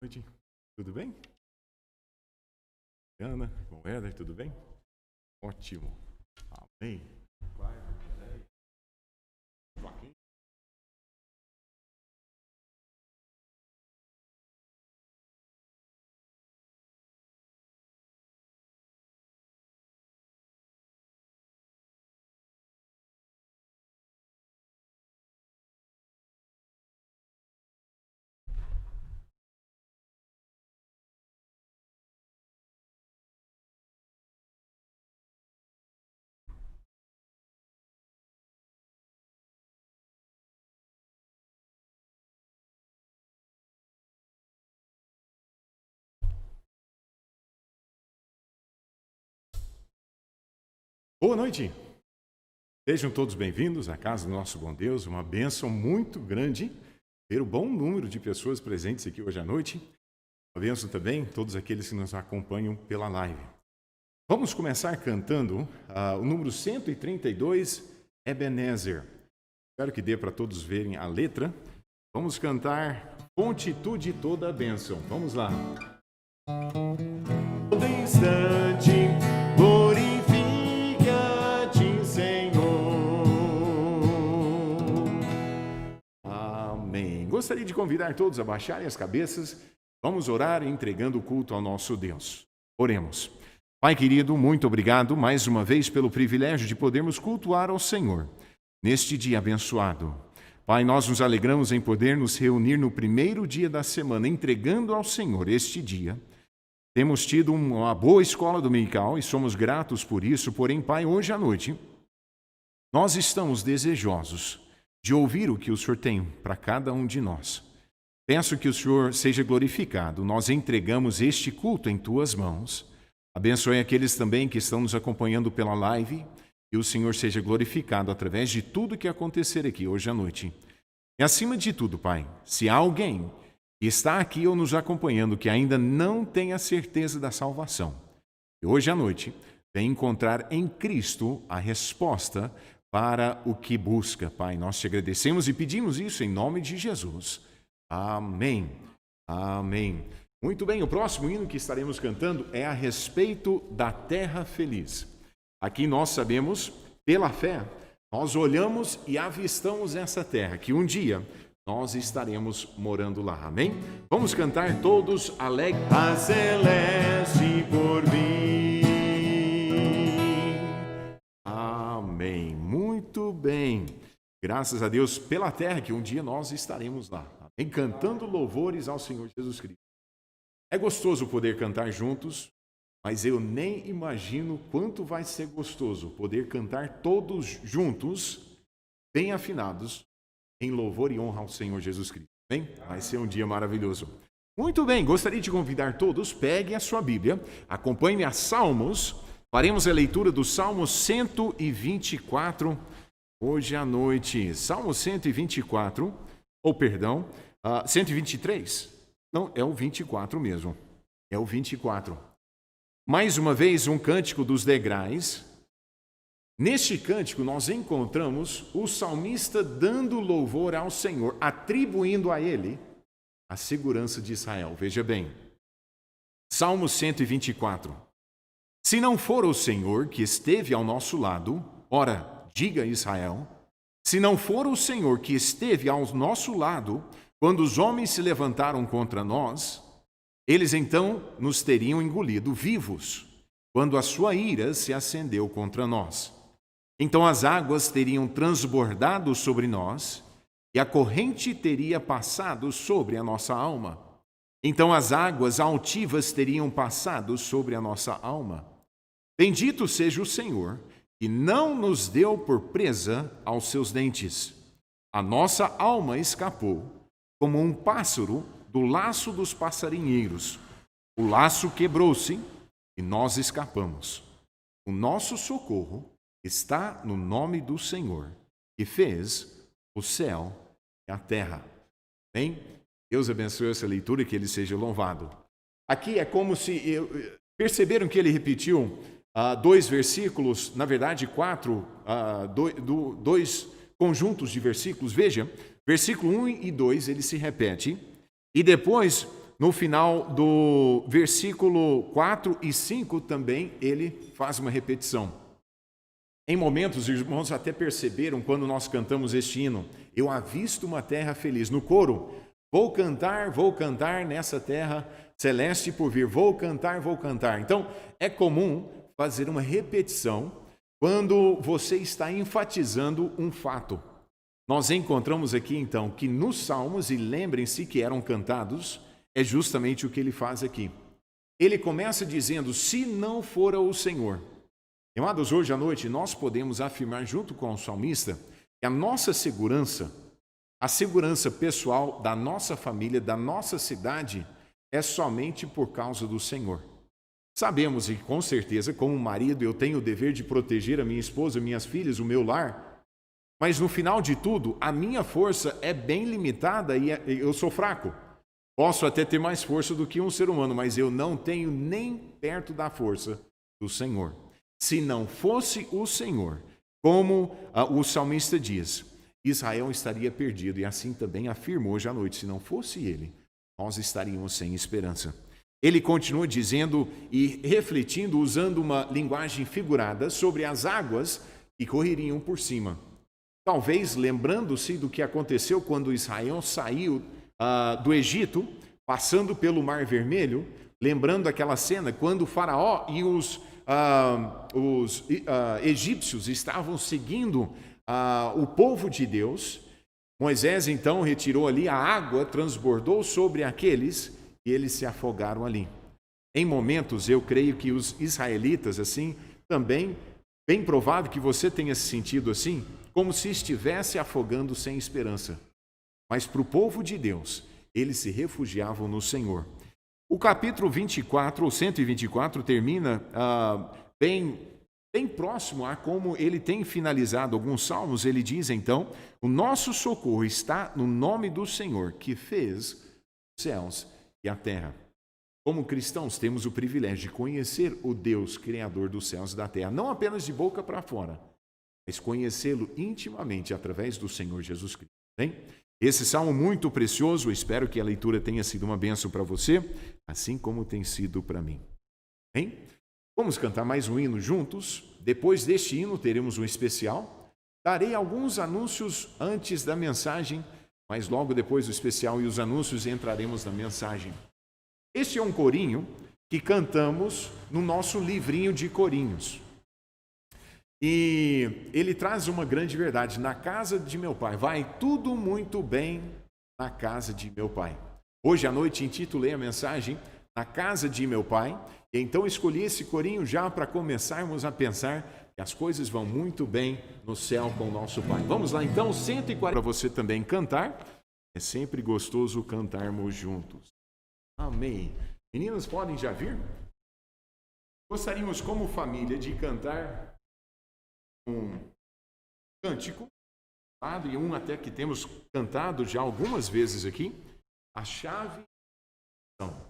Noite. Tudo bem? Ana, com Éder, tudo bem? Ótimo. Amém. Joaquim. Boa noite. Sejam todos bem-vindos à casa do nosso bom Deus. Uma bênção muito grande ter o bom número de pessoas presentes aqui hoje à noite. Uma bênção também todos aqueles que nos acompanham pela live. Vamos começar cantando o número 132, Ebenezer. Espero que dê para todos verem a letra. Vamos cantar Fonte tu de toda a bênção. Vamos lá. Todo instante glorifica-te, Senhor. Amém. Gostaria de convidar todos a baixarem as cabeças. Vamos orar entregando o culto ao nosso Deus. Oremos. Pai querido, muito obrigado mais uma vez pelo privilégio de podermos cultuar ao Senhor neste dia abençoado. Pai, nós nos alegramos em poder nos reunir no primeiro dia da semana, entregando ao Senhor este dia. Temos tido uma boa escola dominical e somos gratos por isso, porém, Pai, hoje à noite, nós estamos desejosos de ouvir o que o Senhor tem para cada um de nós. Peço que o Senhor seja glorificado. Nós entregamos este culto em Tuas mãos. Abençoe aqueles também que estão nos acompanhando pela live e o Senhor seja glorificado através de tudo que acontecer aqui hoje à noite. E acima de tudo, Pai, se há alguém que está aqui ou nos acompanhando que ainda não tem a certeza da salvação, e hoje à noite vem encontrar em Cristo a resposta para o que busca, Pai. Nós te agradecemos e pedimos isso em nome de Jesus. Amém. Amém. Muito bem, o próximo hino que estaremos cantando é a respeito da terra feliz. Aqui nós sabemos, pela fé, nós olhamos e avistamos essa terra, que um dia nós estaremos morando lá. Amém? Vamos cantar todos alegres. A celeste por vir. Amém. Muito bem. Graças a Deus pela terra que um dia nós estaremos lá. Amém? Cantando louvores ao Senhor Jesus Cristo. É gostoso poder cantar juntos, mas eu nem imagino quanto vai ser gostoso poder cantar todos juntos, bem afinados, em louvor e honra ao Senhor Jesus Cristo. Bem? Vai ser um dia maravilhoso. Muito bem, gostaria de convidar todos, peguem a sua Bíblia, acompanhem a Salmos, faremos a leitura do Salmo 124, hoje à noite. Salmo 124, 123. Não, é o 24 mesmo. É o 24. Mais uma vez, um cântico dos degraus. Neste cântico, nós encontramos o salmista dando louvor ao Senhor, atribuindo a ele a segurança de Israel. Veja bem, Salmo 124. Se não for o Senhor que esteve ao nosso lado, ora, diga Israel, se não for o Senhor que esteve ao nosso lado, quando os homens se levantaram contra nós, eles então nos teriam engolido vivos, quando a sua ira se acendeu contra nós. Então as águas teriam transbordado sobre nós, e a corrente teria passado sobre a nossa alma. Então as águas altivas teriam passado sobre a nossa alma. Bendito seja o Senhor, que não nos deu por presa aos seus dentes. A nossa alma escapou, como um pássaro do laço dos passarinheiros. O laço quebrou-se e nós escapamos. O nosso socorro está no nome do Senhor, que fez o céu e a terra. Bem, Deus abençoe essa leitura e que ele seja louvado. Aqui é como se... Perceberam que ele repetiu dois versículos, na verdade quatro, dois conjuntos de versículos. Veja, versículo 1 e 2 ele se repete, e depois no final do versículo 4 e 5 também ele faz uma repetição. Em momentos, os irmãos até perceberam quando nós cantamos este hino, eu avisto uma terra feliz. No coro, vou cantar nessa terra celeste por vir, vou cantar, vou cantar. Então, é comum fazer uma repetição quando você está enfatizando um fato. Nós encontramos aqui, então, que nos Salmos, e lembrem-se que eram cantados, é justamente o que ele faz aqui. Ele começa dizendo, se não fora o Senhor. Amados, hoje à noite nós podemos afirmar junto com o salmista que a nossa segurança, a segurança pessoal da nossa família, da nossa cidade, é somente por causa do Senhor. Sabemos e com certeza, como marido, eu tenho o dever de proteger a minha esposa, minhas filhas, o meu lar, mas no final de tudo, a minha força é bem limitada e eu sou fraco. Posso até ter mais força do que um ser humano, mas eu não tenho nem perto da força do Senhor. Se não fosse o Senhor, como o salmista diz, Israel estaria perdido, e assim também afirmou hoje à noite, se não fosse ele, nós estaríamos sem esperança. Ele continua dizendo e refletindo, usando uma linguagem figurada, sobre as águas que correriam por cima. Talvez lembrando-se do que aconteceu quando Israel saiu do Egito, passando pelo Mar Vermelho, lembrando aquela cena quando o faraó e os egípcios estavam seguindo o povo de Deus. Moisés então retirou ali a água, transbordou sobre aqueles e eles se afogaram ali. Em momentos, eu creio que os israelitas, assim, também, bem provável que você tenha se sentido assim, como se estivesse afogando sem esperança. Mas para o povo de Deus, eles se refugiavam no Senhor. O capítulo 24, ou 124, termina bem próximo a como ele tem finalizado alguns salmos. Ele diz então, o nosso socorro está no nome do Senhor, que fez os céus e a terra. Como cristãos, temos o privilégio de conhecer o Deus Criador dos céus e da terra, não apenas de boca para fora, mas conhecê-lo intimamente através do Senhor Jesus Cristo. Bem? Esse salmo muito precioso, espero que a leitura tenha sido uma bênção para você, assim como tem sido para mim. Bem? Vamos cantar mais um hino juntos. Depois deste hino teremos um especial. Darei alguns anúncios antes da mensagem, mas logo depois do especial e os anúncios entraremos na mensagem. Este é um corinho que cantamos no nosso livrinho de corinhos. E ele traz uma grande verdade. Na casa de meu pai, vai tudo muito bem na casa de meu pai. Hoje à noite intitulei a mensagem Na casa de meu pai. E então escolhi esse corinho já para começarmos a pensar que as coisas vão muito bem no céu com o nosso pai. Vamos lá então, 140 para você também cantar. É sempre gostoso cantarmos juntos. Amém. Meninas, podem já vir? Gostaríamos como família de cantar um cântico, e um até que temos cantado já algumas vezes aqui, a chave da salvação.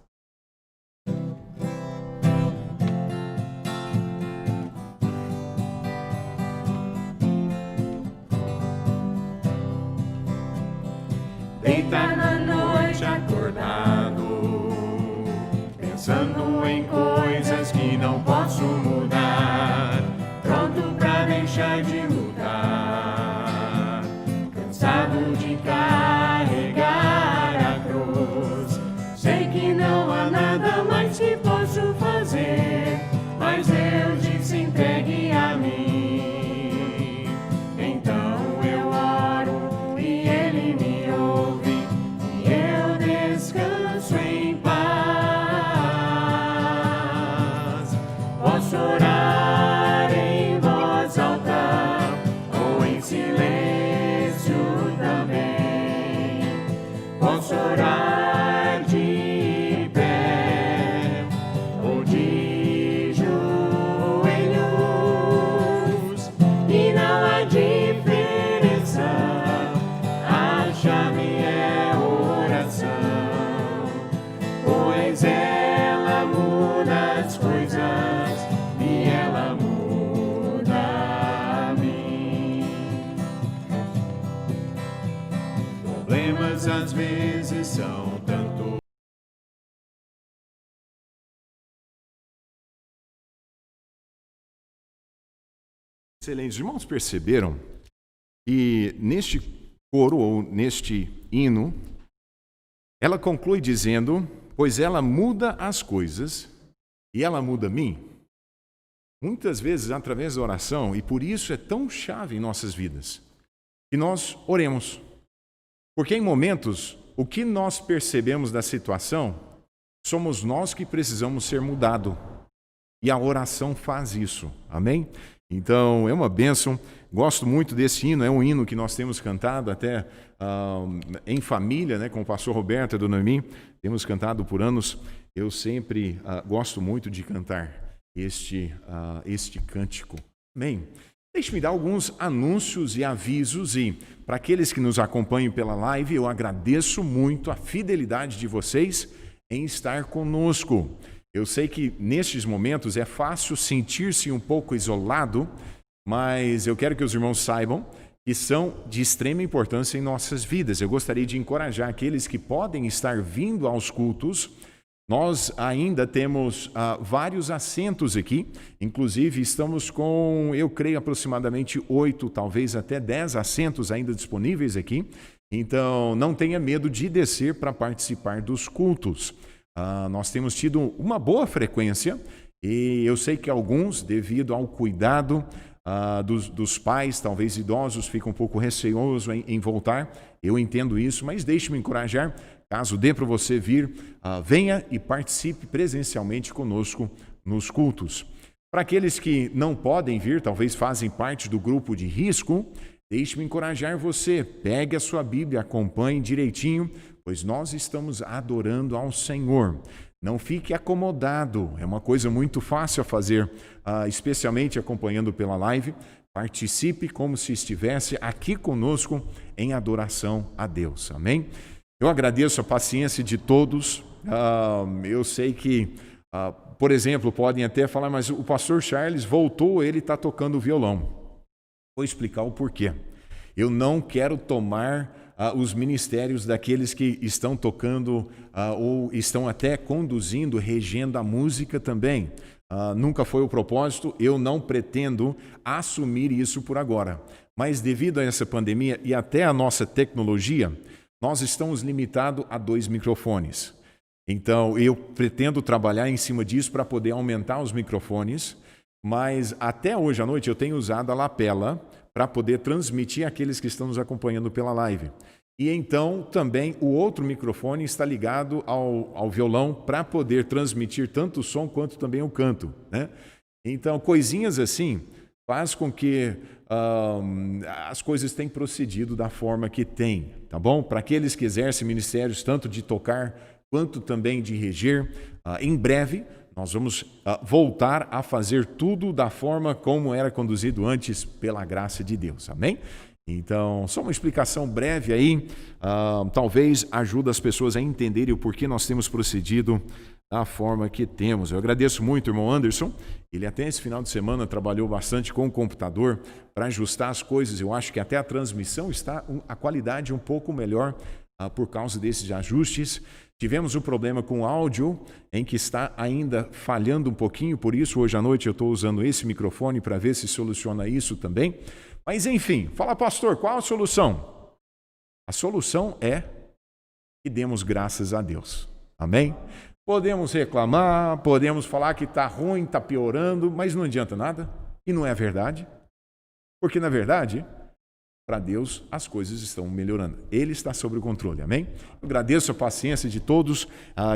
Deita na noite acordado, pensando em coisas que não posso mudar, pronto pra deixar de lutar, cansado de carregar a cruz. Sei que não há nada mais que posso fazer, mas Deus disse entregue a mim. Então eu oro e Ele me ouve, e eu descanso em paz. Posso orar em voz alta ou em silêncio também. Posso orar de pé ou de joelhos, e não há diferença. A chave é oração, pois ela muda as coisas e ela muda a mim. Problemas às vezes são Excelente. Os irmãos perceberam que neste coro, ou neste hino, ela conclui dizendo: pois ela muda as coisas e ela muda a mim. Muitas vezes através da oração, e por isso é tão chave em nossas vidas, que nós oremos. Porque em momentos, o que nós percebemos da situação, somos nós que precisamos ser mudados. E a oração faz isso. Amém? Então, é uma bênção. Gosto muito desse hino. É um hino que nós temos cantado até em família, né, com o pastor Roberto e a dona Noemi. Temos cantado por anos. Eu sempre gosto muito de cantar este cântico. Amém? Deixe-me dar alguns anúncios e avisos, e para aqueles que nos acompanham pela live, eu agradeço muito a fidelidade de vocês em estar conosco. Eu sei que nestes momentos é fácil sentir-se um pouco isolado, mas eu quero que os irmãos saibam que são de extrema importância em nossas vidas. Eu gostaria de encorajar aqueles que podem estar vindo aos cultos. Nós ainda temos vários assentos aqui, inclusive estamos com, eu creio, aproximadamente 8, talvez até 10 assentos ainda disponíveis aqui. Então, não tenha medo de descer para participar dos cultos. Nós temos tido uma boa frequência e eu sei que alguns, devido ao cuidado dos pais, talvez idosos, ficam um pouco receosos em voltar. Eu entendo isso, mas deixe-me encorajar. Caso dê para você vir, venha e participe presencialmente conosco nos cultos. Para aqueles que não podem vir, talvez fazem parte do grupo de risco, deixe-me encorajar você. Pegue a sua Bíblia, acompanhe direitinho, pois nós estamos adorando ao Senhor. Não fique acomodado, é uma coisa muito fácil a fazer, especialmente acompanhando pela live. Participe como se estivesse aqui conosco em adoração a Deus. Amém? Eu agradeço a paciência de todos. Eu sei que, por exemplo, podem até falar, mas o pastor Charles voltou, ele está tocando violão. Vou explicar o porquê. Eu não quero tomar os ministérios daqueles que estão tocando ou estão até conduzindo, regendo a música também. Nunca foi o propósito, eu não pretendo assumir isso por agora. Mas devido a essa pandemia e até a nossa tecnologia, nós estamos limitados a 2 microfones. Então, eu pretendo trabalhar em cima disso para poder aumentar os microfones, mas até hoje à noite eu tenho usado a lapela para poder transmitir àqueles que estão nos acompanhando pela live. E então, também, o outro microfone está ligado ao violão para poder transmitir tanto o som quanto também o canto, né? Então, coisinhas assim faz com que as coisas tenham procedido da forma que tem, tá bom? Para aqueles que exercem ministérios tanto de tocar quanto também de reger, em breve nós vamos voltar a fazer tudo da forma como era conduzido antes pela graça de Deus, amém? Então, só uma explicação breve aí, talvez ajude as pessoas a entenderem o porquê nós temos procedido da forma que temos. Eu agradeço muito o irmão Anderson, ele até esse final de semana trabalhou bastante com o computador para ajustar as coisas. Eu acho que até a transmissão está a qualidade um pouco melhor por causa desses ajustes. Tivemos um problema com o áudio, em que está ainda falhando um pouquinho, por isso hoje à noite eu estou usando esse microfone para ver se soluciona isso também. Mas enfim, fala pastor, qual a solução? A solução é que demos graças a Deus, amém? Podemos reclamar, podemos falar que está ruim, está piorando, mas não adianta nada, e não é verdade, porque na verdade, para Deus as coisas estão melhorando, Ele está sob o controle, amém? Eu agradeço a paciência de todos,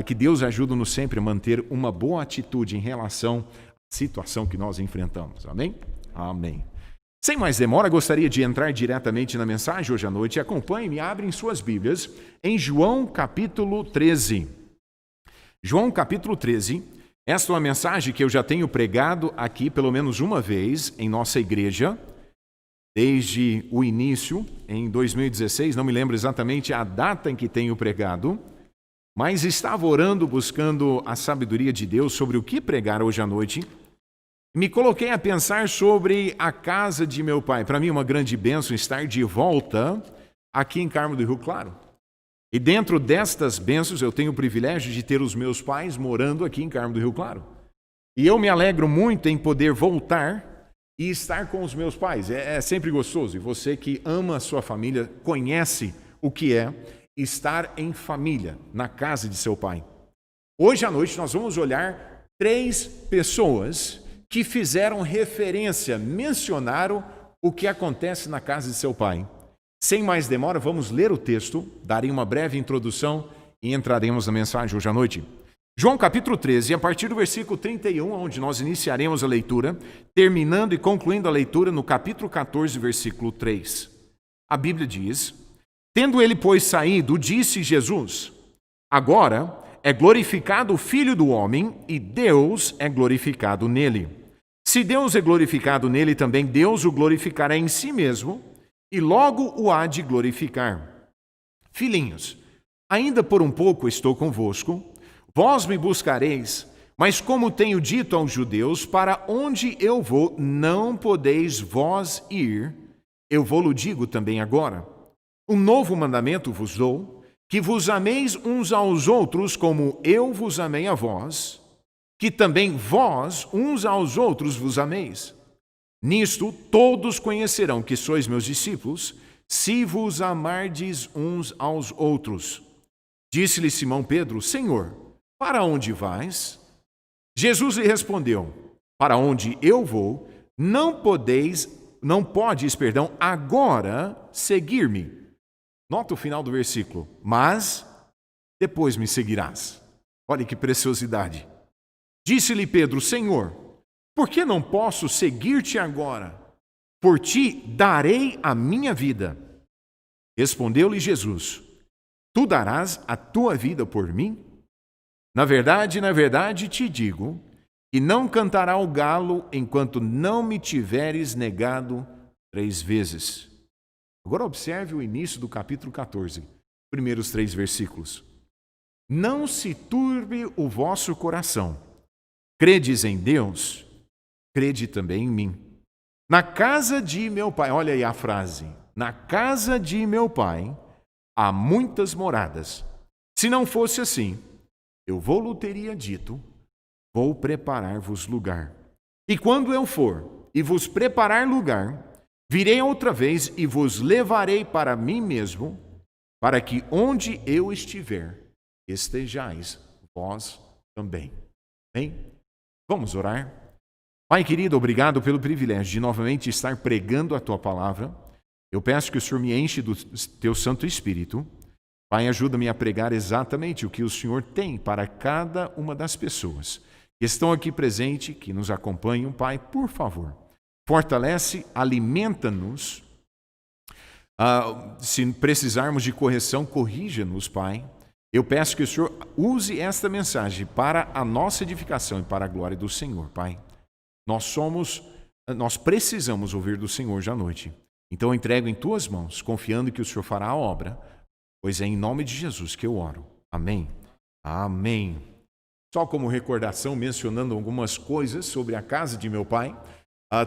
que Deus ajude-nos sempre a manter uma boa atitude em relação à situação que nós enfrentamos, amém? Amém. Sem mais demora, gostaria de entrar diretamente na mensagem hoje à noite. Acompanhe-me, abrem suas Bíblias em João capítulo 13. João capítulo 13, esta é uma mensagem que eu já tenho pregado aqui pelo menos uma vez em nossa igreja, desde o início, em 2016, não me lembro exatamente a data em que tenho pregado, mas estava orando, buscando a sabedoria de Deus sobre o que pregar hoje à noite. Me coloquei a pensar sobre a casa de meu pai. Para mim é uma grande bênção estar de volta aqui em Carmo do Rio Claro. E dentro destas bênçãos eu tenho o privilégio de ter os meus pais morando aqui em Carmo do Rio Claro. E eu me alegro muito em poder voltar e estar com os meus pais. É sempre gostoso. E você que ama a sua família, conhece o que é estar em família, na casa de seu pai. Hoje à noite nós vamos olhar 3 pessoas que fizeram referência, mencionaram o que acontece na casa de seu pai. Sem mais demora, vamos ler o texto, darei uma breve introdução e entraremos na mensagem hoje à noite. João capítulo 13, a partir do versículo 31, onde nós iniciaremos a leitura, terminando e concluindo a leitura no capítulo 14, versículo 3. A Bíblia diz: Tendo ele, pois, saído, disse Jesus: Agora é glorificado o Filho do homem e Deus é glorificado nele. Se Deus é glorificado nele, também Deus o glorificará em si mesmo e logo o há de glorificar. Filhinhos, ainda por um pouco estou convosco, vós me buscareis, mas como tenho dito aos judeus, para onde eu vou não podeis vós ir, eu vou-lo digo também agora. Um novo mandamento vos dou, que vos ameis uns aos outros como eu vos amei a vós, que também vós uns aos outros vos ameis. Nisto todos conhecerão que sois meus discípulos, se vos amardes uns aos outros. Disse-lhe Simão Pedro: Senhor, para onde vais? Jesus lhe respondeu: Para onde eu vou, não podes, agora seguir-me. Nota o final do versículo. Mas depois me seguirás. Olha que preciosidade. Disse-lhe Pedro: Senhor, por que não posso seguir-te agora? Por ti darei a minha vida. Respondeu-lhe Jesus: Tu darás a tua vida por mim? Na verdade, te digo, que não cantará o galo enquanto não me tiveres negado 3 vezes. Agora observe o início do capítulo 14, primeiros 3 versículos. Não se turbe o vosso coração. Credes em Deus, crede também em mim. Na casa de meu pai, olha aí a frase, na casa de meu pai há muitas moradas. Se não fosse assim, eu vou-lhe teria dito, vou preparar-vos lugar. E quando eu for e vos preparar lugar, virei outra vez e vos levarei para mim mesmo, para que onde eu estiver, estejais vós também. Bem? Vamos orar? Pai querido, obrigado pelo privilégio de novamente estar pregando a Tua palavra. Eu peço que o Senhor me enche do Teu Santo Espírito. Pai, ajuda-me a pregar exatamente o que o Senhor tem para cada uma das pessoas que estão aqui presentes, que nos acompanham. Pai, por favor, fortalece, alimenta-nos. Se precisarmos de correção, corrija-nos, Pai. Eu peço que o Senhor use esta mensagem para a nossa edificação e para a glória do Senhor, Pai. Nós precisamos ouvir do Senhor hoje à noite. Então eu entrego em Tuas mãos, confiando que o Senhor fará a obra, pois é em nome de Jesus que eu oro. Amém. Amém. Só como recordação, mencionando algumas coisas sobre a casa de meu pai.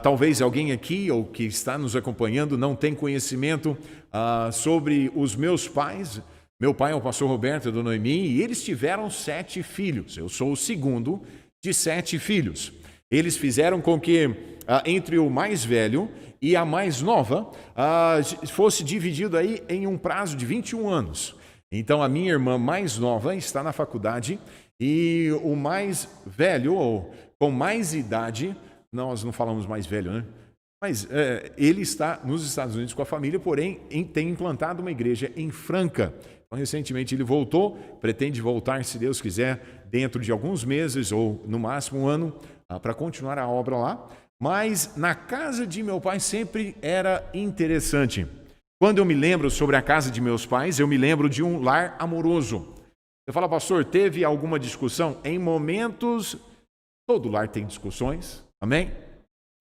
Talvez alguém aqui ou que está nos acompanhando não tenha conhecimento sobre os meus pais. Meu pai é o pastor Roberto e a dona Noemi, e eles tiveram 7 filhos. Eu sou o segundo de 7 filhos. Eles fizeram com que entre o mais velho e a mais nova fosse dividido aí em um prazo de 21 anos. Então a minha irmã mais nova está na faculdade e o mais velho, ou com mais idade, nós não falamos mais velho, né? Mas ele está nos Estados Unidos com a família, porém tem implantado uma igreja em Franca. Então, recentemente ele voltou, pretende voltar, se Deus quiser, dentro de alguns meses ou no máximo 1 ano, para continuar a obra lá. Mas na casa de meu pai sempre era interessante. Quando eu me lembro sobre a casa de meus pais, eu me lembro de um lar amoroso. Você fala, pastor, teve alguma discussão? Em momentos, todo lar tem discussões, amém?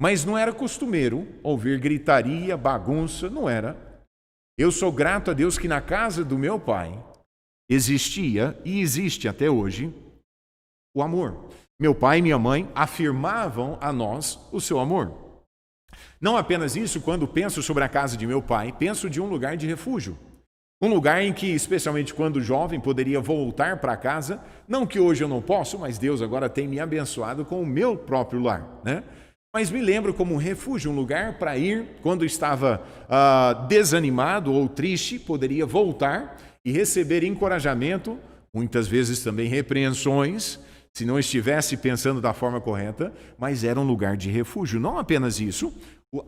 Mas não era costumeiro ouvir gritaria, bagunça, não era. Eu sou grato a Deus que na casa do meu pai existia e existe até hoje o amor. Meu pai e minha mãe afirmavam a nós o seu amor. Não apenas isso, quando penso sobre a casa de meu pai, penso de um lugar de refúgio. Um lugar em que, especialmente quando jovem, poderia voltar para casa. Não que hoje eu não posso, mas Deus agora tem me abençoado com o meu próprio lar, né? mas me lembro como um refúgio, um lugar para ir quando estava desanimado ou triste, poderia voltar e receber encorajamento, muitas vezes também repreensões, se não estivesse pensando da forma correta, mas era um lugar de refúgio. Não apenas isso,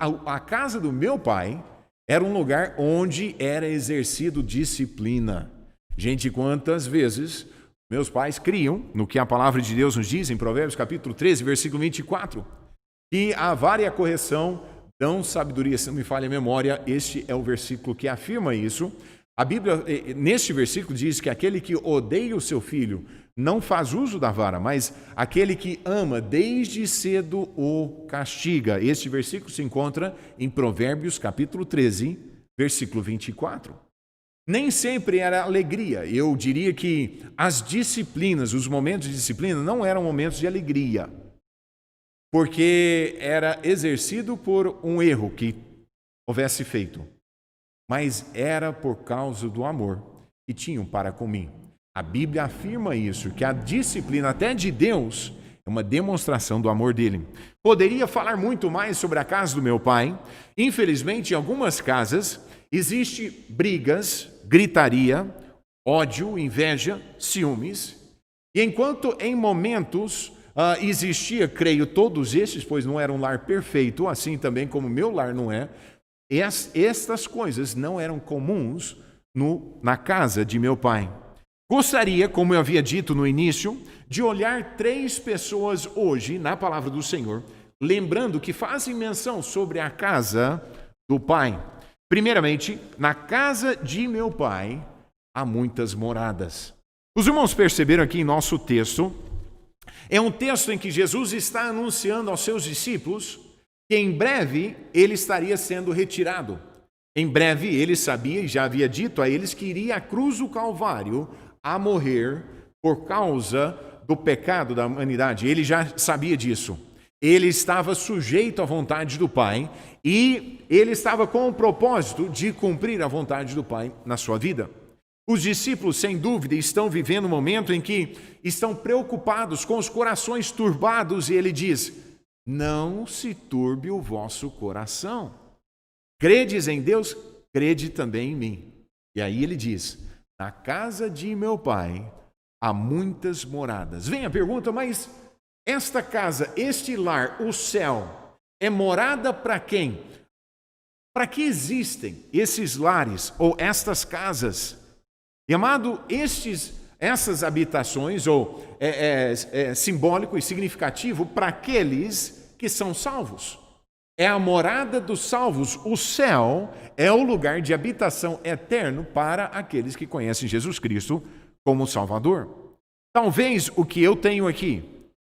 a casa do meu pai era um lugar onde era exercido disciplina. Gente, quantas vezes meus pais criam no que a palavra de Deus nos diz em Provérbios capítulo 13, versículo 24, que a vara e a correção dão sabedoria, se não me falha a memória. Este é o versículo que afirma isso. A Bíblia, neste versículo, diz que aquele que odeia o seu filho não faz uso da vara, mas aquele que ama desde cedo o castiga. Este versículo se encontra em Provérbios capítulo 13, versículo 24. Nem sempre era alegria. Eu diria que as disciplinas, os momentos de disciplina não eram momentos de alegria, porque era exercido por um erro que houvesse feito, mas era por causa do amor que tinham para comigo. A Bíblia afirma isso, que a disciplina até de Deus é uma demonstração do amor dele. Poderia falar muito mais sobre a casa do meu pai. Infelizmente, em algumas casas, existe brigas, gritaria, ódio, inveja, ciúmes. E enquanto em momentos existia, creio, todos estes, pois não era um lar perfeito, assim também como meu lar não é, estas coisas não eram comuns na casa de meu pai. Gostaria, como eu havia dito no início, de olhar 3 pessoas hoje na palavra do Senhor, lembrando que fazem menção sobre a casa do pai. Primeiramente, na casa de meu pai há muitas moradas. Os irmãos perceberam aqui em nosso texto, é um texto em que Jesus está anunciando aos seus discípulos que em breve ele estaria sendo retirado. Em breve ele sabia e já havia dito a eles que iria à cruz do Calvário a morrer por causa do pecado da humanidade. Ele já sabia disso. Ele estava sujeito à vontade do Pai e ele estava com o propósito de cumprir a vontade do Pai na sua vida. Os discípulos, sem dúvida, estão vivendo um momento em que estão preocupados, com os corações turbados, e ele diz: não se turbe o vosso coração. Credes em Deus, crede também em mim. E aí ele diz: na casa de meu pai há muitas moradas. Vem a pergunta, mas esta casa, este lar, o céu, é morada para quem? Para que existem esses lares ou estas casas? E amado, essas habitações, é simbólico e significativo para aqueles que são salvos. É a morada dos salvos. O céu é o lugar de habitação eterno para aqueles que conhecem Jesus Cristo como Salvador. Talvez o que eu tenho aqui,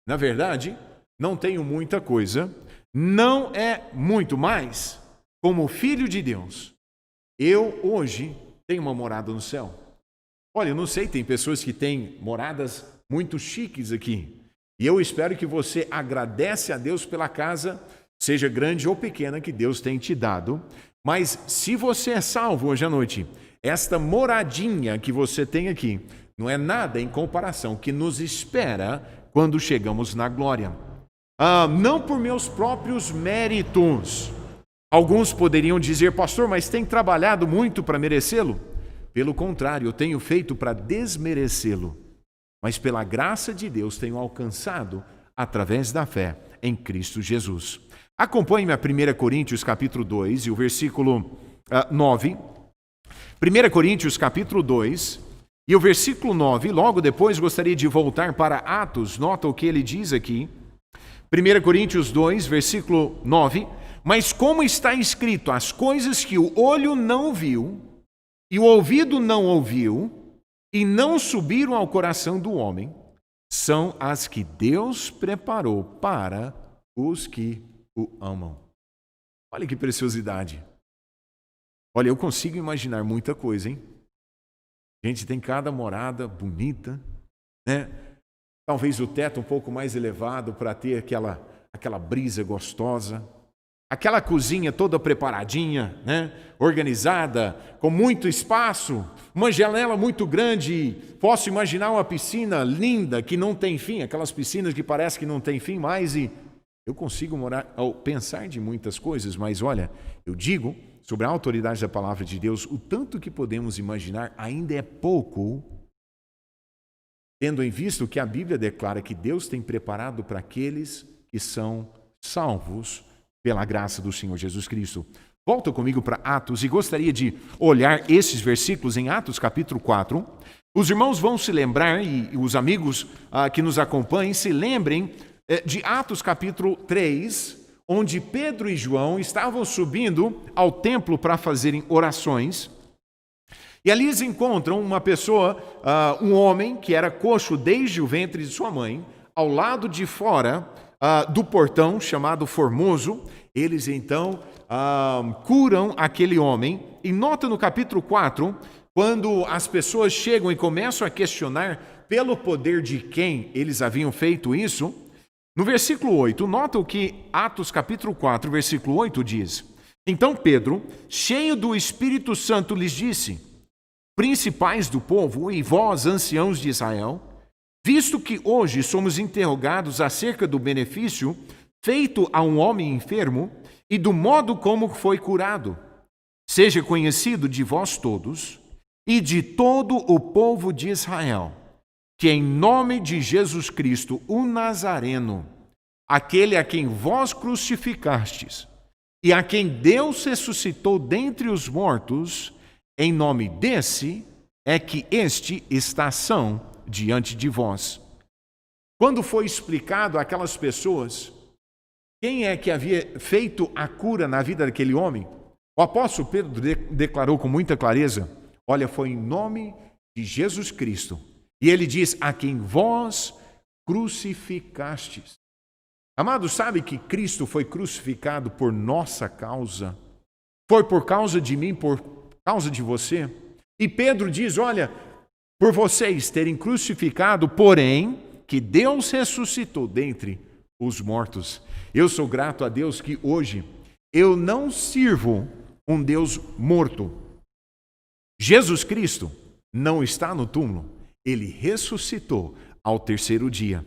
na verdade, não tenho muita coisa, não é muito mais. Como filho de Deus, eu hoje tenho uma morada no céu. Olha, eu não sei, tem pessoas que têm moradas muito chiques aqui. E eu espero que você agradece a Deus pela casa, seja grande ou pequena, que Deus tem te dado. Mas se você é salvo hoje à noite, esta moradinha que você tem aqui não é nada em comparação que nos espera quando chegamos na glória. Não por meus próprios méritos. Alguns poderiam dizer: pastor, mas tem trabalhado muito para merecê-lo? Pelo contrário, eu tenho feito para desmerecê-lo. Mas pela graça de Deus tenho alcançado através da fé em Cristo Jesus. Acompanhe-me a 1 Coríntios capítulo 2 e o versículo 9. 1 Coríntios capítulo 2 e o versículo 9. Logo depois gostaria de voltar para Atos. Nota o que ele diz aqui. 1 Coríntios 2, versículo 9. Mas como está escrito, as coisas que o olho não viu e o ouvido não ouviu e não subiram ao coração do homem, são as que Deus preparou para os que o amam. Olha que preciosidade. Olha, eu consigo imaginar muita coisa, hein? Gente, tem cada morada bonita, né? Talvez o teto um pouco mais elevado para ter aquela brisa gostosa. Aquela cozinha toda preparadinha, né? Organizada, com muito espaço, uma janela muito grande. Posso imaginar uma piscina linda que não tem fim, aquelas piscinas que parece que não tem fim mais. E Eu consigo pensar de muitas coisas, mas olha, eu digo sobre a autoridade da palavra de Deus, o tanto que podemos imaginar ainda é pouco, tendo em vista que a Bíblia declara que Deus tem preparado para aqueles que são salvos pela graça do Senhor Jesus Cristo. Volta comigo para Atos e gostaria de olhar esses versículos em Atos capítulo 4. Os irmãos vão se lembrar, e os amigos que nos acompanhem se lembrem de Atos capítulo 3, onde Pedro e João estavam subindo ao templo para fazerem orações. E ali eles encontram uma pessoa, um homem que era coxo desde o ventre de sua mãe, ao lado de fora do portão chamado Formoso. Eles então curam aquele homem. E nota no capítulo 4, quando as pessoas chegam e começam a questionar pelo poder de quem eles haviam feito isso, no versículo 8, nota o que Atos capítulo 4, versículo 8 diz. Então Pedro, cheio do Espírito Santo, lhes disse: principais do povo e vós, anciãos de Israel, visto que hoje somos interrogados acerca do benefício feito a um homem enfermo e do modo como foi curado, seja conhecido de vós todos e de todo o povo de Israel, que em nome de Jesus Cristo, o Nazareno, aquele a quem vós crucificastes e a quem Deus ressuscitou dentre os mortos, em nome desse é que este está são diante de vós. Quando foi explicado àquelas pessoas quem é que havia feito a cura na vida daquele homem, o apóstolo Pedro declarou com muita clareza: olha, foi em nome de Jesus Cristo. E ele diz: a quem vós crucificastes. Amados, sabe que Cristo foi crucificado por nossa causa? Foi por causa de mim, por causa de você? E Pedro diz: olha, por vocês terem crucificado, porém, que Deus ressuscitou dentre os mortos. Eu sou grato a Deus que hoje eu não sirvo um Deus morto. Jesus Cristo não está no túmulo. Ele ressuscitou ao terceiro dia.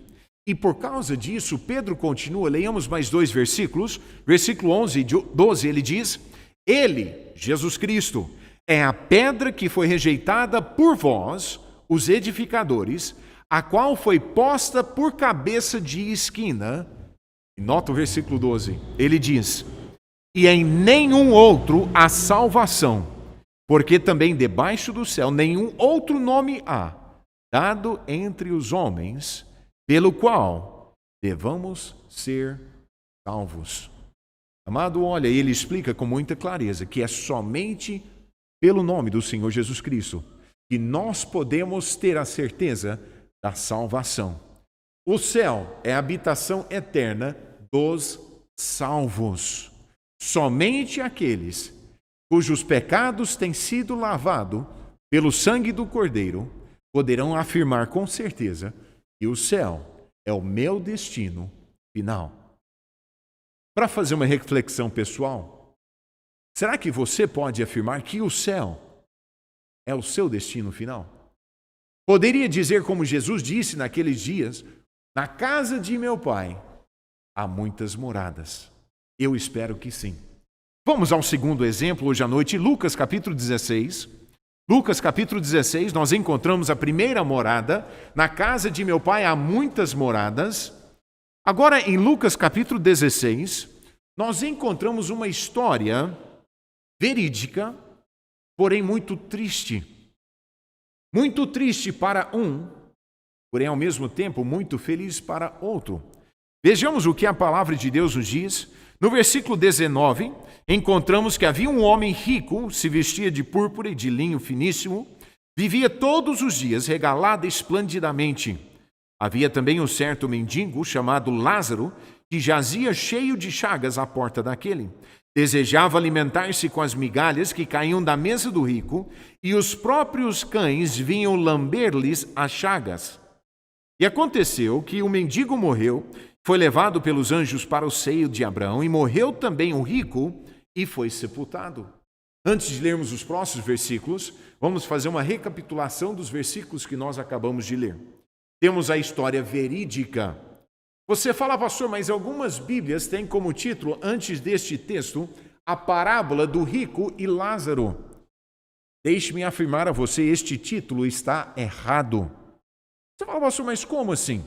E por causa disso, Pedro continua, leiamos mais 2 versículos. Versículo 11 e 12, ele diz: ele, Jesus Cristo, é a pedra que foi rejeitada por vós, os edificadores, a qual foi posta por cabeça de esquina. Nota o versículo 12. Ele diz: e em nenhum outro há salvação, porque também debaixo do céu nenhum outro nome há, dado entre os homens, pelo qual devamos ser salvos. Amado, olha, ele explica com muita clareza que é somente pelo nome do Senhor Jesus Cristo que nós podemos ter a certeza da salvação. O céu é a habitação eterna dos salvos. Somente aqueles cujos pecados têm sido lavados pelo sangue do Cordeiro poderão afirmar com certeza que o céu é o meu destino final. Para fazer uma reflexão pessoal, será que você pode afirmar que o céu é o seu destino final? Poderia dizer como Jesus disse naqueles dias: na casa de meu Pai há muitas moradas. Eu espero que sim. Vamos ao segundo exemplo hoje à noite, Lucas capítulo 16. Lucas capítulo 16, nós encontramos a primeira morada. Na casa de meu Pai há muitas moradas. Agora, em Lucas capítulo 16, nós encontramos uma história verídica, porém muito triste. Muito triste para um, porém ao mesmo tempo muito feliz para outro. Vejamos o que a palavra de Deus nos diz. No versículo 19, encontramos que havia um homem rico, se vestia de púrpura e de linho finíssimo, vivia todos os dias regalado esplendidamente. Havia também um certo mendigo chamado Lázaro, que jazia cheio de chagas à porta daquele. Desejava alimentar-se com as migalhas que caíam da mesa do rico, e os próprios cães vinham lamber-lhes as chagas. E aconteceu que o mendigo morreu, foi levado pelos anjos para o seio de Abraão, e morreu também o rico e foi sepultado. Antes de lermos os próximos versículos, vamos fazer uma recapitulação dos versículos que nós acabamos de ler. Temos a história verídica Você fala, pastor, mas algumas Bíblias têm como título, antes deste texto, a parábola do rico e Lázaro. Deixe-me afirmar a você, este título está errado. Você fala, pastor, mas como assim?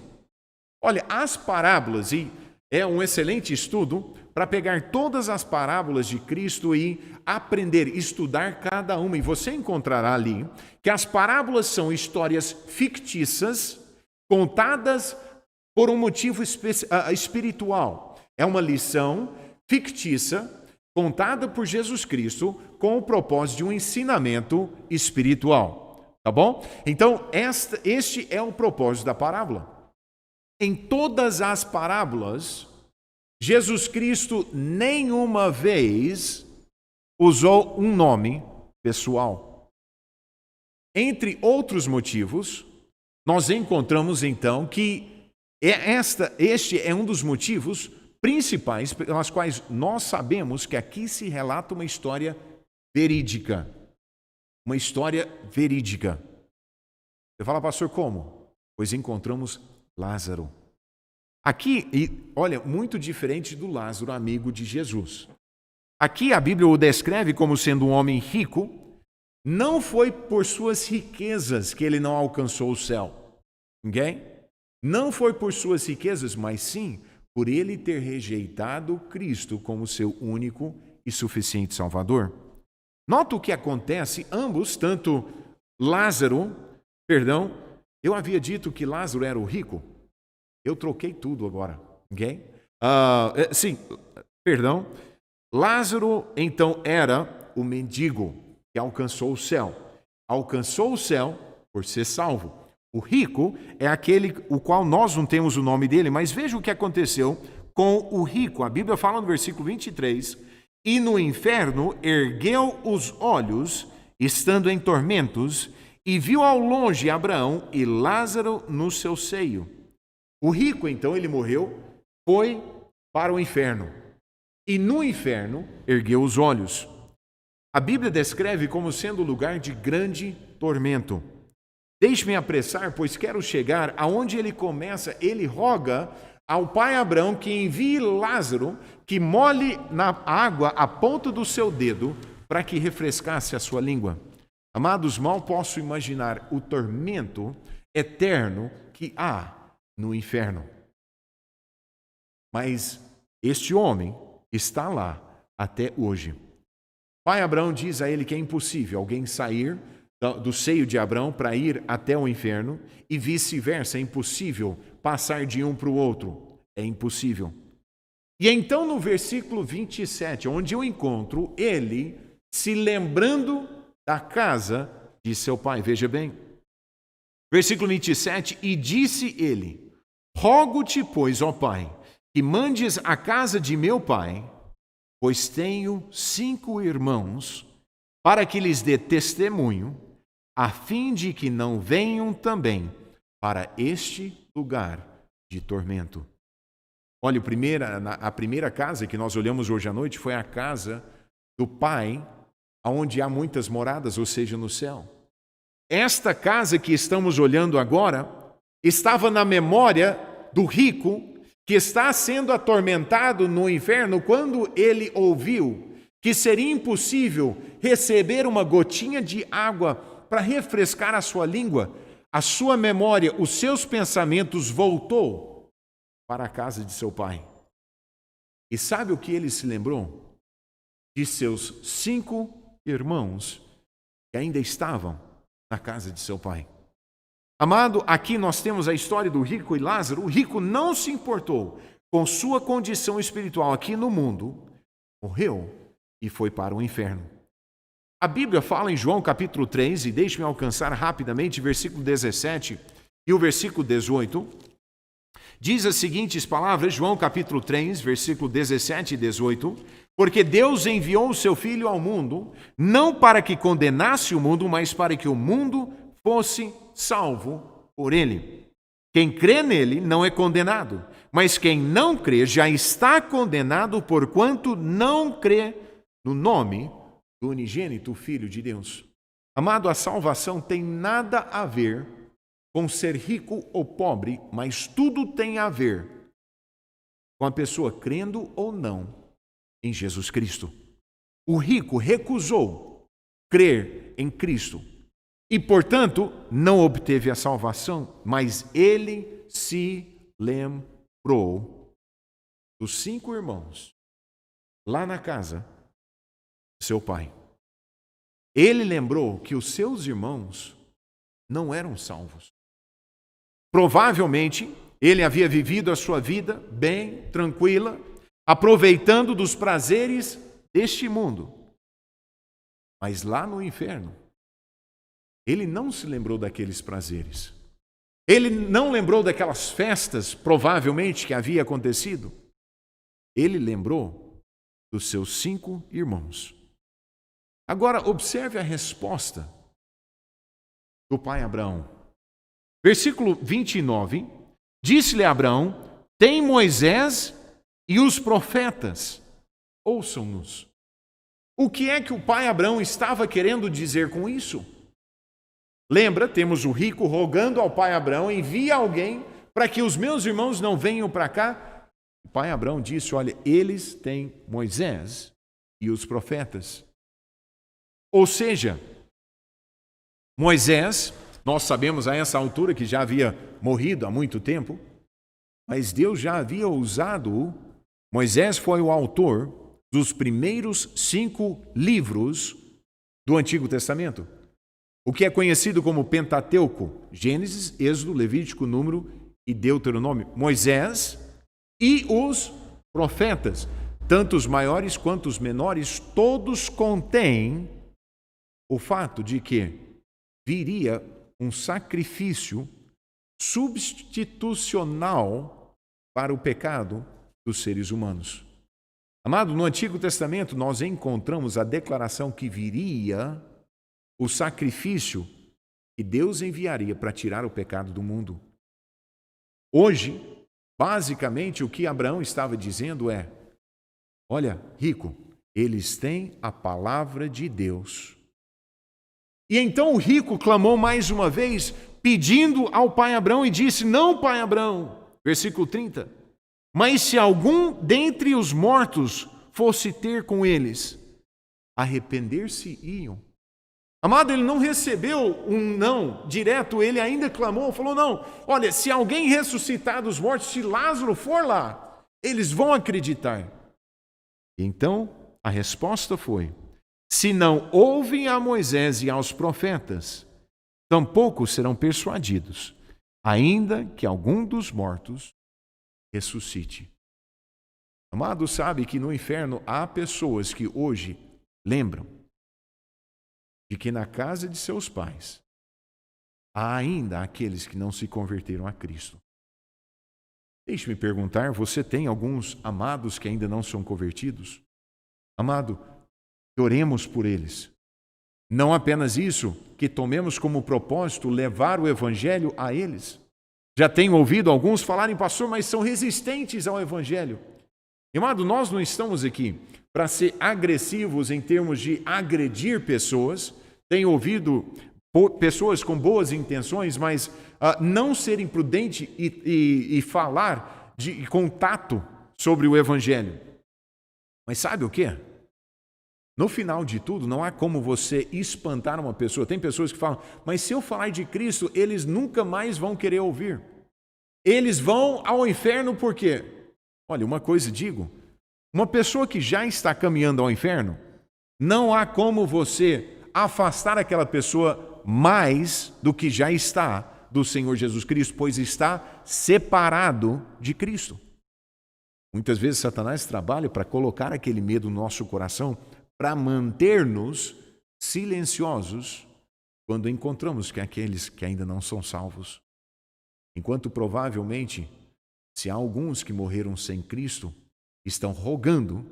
Olha, as parábolas, e é um excelente estudo para pegar todas as parábolas de Cristo e aprender, estudar cada uma. E você encontrará ali que as parábolas são histórias fictícias, contadas por um motivo espiritual. É uma lição fictícia, contada por Jesus Cristo, com o propósito de um ensinamento espiritual. Tá bom? Então, este é o propósito da parábola. Em todas as parábolas, Jesus Cristo nenhuma vez usou um nome pessoal. Entre outros motivos, nós encontramos então que este é um dos motivos principais pelos quais nós sabemos que aqui se relata uma história verídica. Uma história verídica. Você fala, pastor, como? Pois encontramos Lázaro. Aqui, olha, muito diferente do Lázaro, amigo de Jesus. Aqui a Bíblia o descreve como sendo um homem rico. Não foi por suas riquezas que ele não alcançou o céu. Ok? Não foi por suas riquezas, mas sim por ele ter rejeitado Cristo como seu único e suficiente Salvador. Nota o que acontece, ambos, tanto Lázaro, eu havia dito que Lázaro era o rico. Eu troquei tudo agora, ok? Lázaro, então, era o mendigo que alcançou o céu. Alcançou o céu por ser salvo. O rico é aquele o qual nós não temos o nome dele, mas veja o que aconteceu com o rico. A Bíblia fala no versículo 23, e no inferno ergueu os olhos, estando em tormentos, e viu ao longe Abraão e Lázaro no seu seio. O rico, então, ele morreu, foi para o inferno. E no inferno ergueu os olhos. A Bíblia descreve como sendo lugar de grande tormento. Deixe-me apressar, pois quero chegar aonde ele começa. Ele roga ao pai Abraão que envie Lázaro, que molhe na água a ponta do seu dedo, para que refrescasse a sua língua. Amados, mal posso imaginar o tormento eterno que há no inferno. Mas este homem está lá até hoje. Pai Abraão diz a ele que é impossível alguém sair do seio de Abraão para ir até o inferno e vice-versa. É impossível passar de um para o outro. É impossível. E então no versículo 27, onde eu encontro ele se lembrando da casa de seu pai. Veja bem. Versículo 27, e disse ele, rogo-te, pois, ó pai, que mandes à casa de meu pai, pois tenho 5 irmãos, para que lhes dê testemunho, a fim de que não venham também para este lugar de tormento. Olha, a primeira casa que nós olhamos hoje à noite foi a casa do Pai, onde há muitas moradas, ou seja, no céu. Esta casa que estamos olhando agora estava na memória do rico que está sendo atormentado no inferno quando ele ouviu que seria impossível receber uma gotinha de água para refrescar a sua língua. A sua memória, os seus pensamentos voltou para a casa de seu pai. E sabe o que ele se lembrou? De seus 5 irmãos que ainda estavam na casa de seu pai. Amado, aqui nós temos a história do rico e Lázaro. O rico não se importou com sua condição espiritual aqui no mundo, morreu e foi para o inferno. A Bíblia fala em João capítulo 3, e deixe-me alcançar rapidamente versículo 17 e o versículo 18. Diz as seguintes palavras, João capítulo 3, versículo 17 e 18. Porque Deus enviou o seu Filho ao mundo, não para que condenasse o mundo, mas para que o mundo fosse salvo por ele. Quem crê nele não é condenado, mas quem não crê já está condenado, porquanto não crê no nome do unigênito Filho de Deus. Amado, a salvação tem nada a ver com ser rico ou pobre, mas tudo tem a ver com a pessoa crendo ou não em Jesus Cristo. O rico recusou crer em Cristo e, portanto, não obteve a salvação, mas ele se lembrou dos 5 irmãos lá na casa do seu pai. Ele lembrou que os seus irmãos não eram salvos. Provavelmente, ele havia vivido a sua vida bem, tranquila, aproveitando dos prazeres deste mundo. Mas lá no inferno, ele não se lembrou daqueles prazeres. Ele não lembrou daquelas festas, provavelmente, que havia acontecido. Ele lembrou dos seus 5 irmãos. Agora, observe a resposta do pai Abraão. Versículo 29, disse-lhe Abraão: tem Moisés e os profetas, ouçam-nos. O que é que o pai Abraão estava querendo dizer com isso? Lembra, temos o rico rogando ao pai Abraão: envia alguém para que os meus irmãos não venham para cá. O pai Abraão disse: olha, eles têm Moisés e os profetas. Ou seja, Moisés, nós sabemos a essa altura que já havia morrido há muito tempo, mas Deus já havia usado. Moisés foi o autor dos primeiros 5 livros do Antigo Testamento, o que é conhecido como Pentateuco: Gênesis, Êxodo, Levítico, Número e Deuteronômio. Moisés e os profetas, tanto os maiores quanto os menores, todos contêm o fato de que viria um sacrifício substitucional para o pecado dos seres humanos. Amado, no Antigo Testamento nós encontramos a declaração que viria o sacrifício que Deus enviaria para tirar o pecado do mundo. Hoje, basicamente, o que Abraão estava dizendo é: olha, rico, eles têm a palavra de Deus. E então o rico clamou mais uma vez, pedindo ao pai Abraão, e disse: não, pai Abraão, versículo 30, mas se algum dentre os mortos fosse ter com eles, arrepender-se-iam. Amado, ele não recebeu um não direto, ele ainda clamou, falou: não, olha, se alguém ressuscitar dos mortos, se Lázaro for lá, eles vão acreditar. Então a resposta foi: se não ouvem a Moisés e aos profetas, tampouco serão persuadidos, ainda que algum dos mortos ressuscite. Amado, sabe que no inferno há pessoas que hoje lembram de que na casa de seus pais há ainda aqueles que não se converteram a Cristo. Deixe-me perguntar, você tem alguns amados que ainda não são convertidos? Amado, oremos por eles. Não apenas isso, que tomemos como propósito levar o Evangelho a eles. Já tenho ouvido alguns falarem: pastor, mas são resistentes ao Evangelho. Amado, nós não estamos aqui para ser agressivos em termos de agredir pessoas. Tenho ouvido pessoas com boas intenções, mas não serem prudentes e falar de contato sobre o Evangelho. Mas sabe o quê? No final de tudo, não há como você espantar uma pessoa. Tem pessoas que falam: mas se eu falar de Cristo, eles nunca mais vão querer ouvir. Eles vão ao inferno por quê? Olha, uma coisa digo, uma pessoa que já está caminhando ao inferno, não há como você afastar aquela pessoa mais do que já está do Senhor Jesus Cristo, pois está separado de Cristo. Muitas vezes Satanás trabalha para colocar aquele medo no nosso coração, para manter-nos silenciosos quando encontramos que aqueles que ainda não são salvos. Enquanto provavelmente, se há alguns que morreram sem Cristo, estão rogando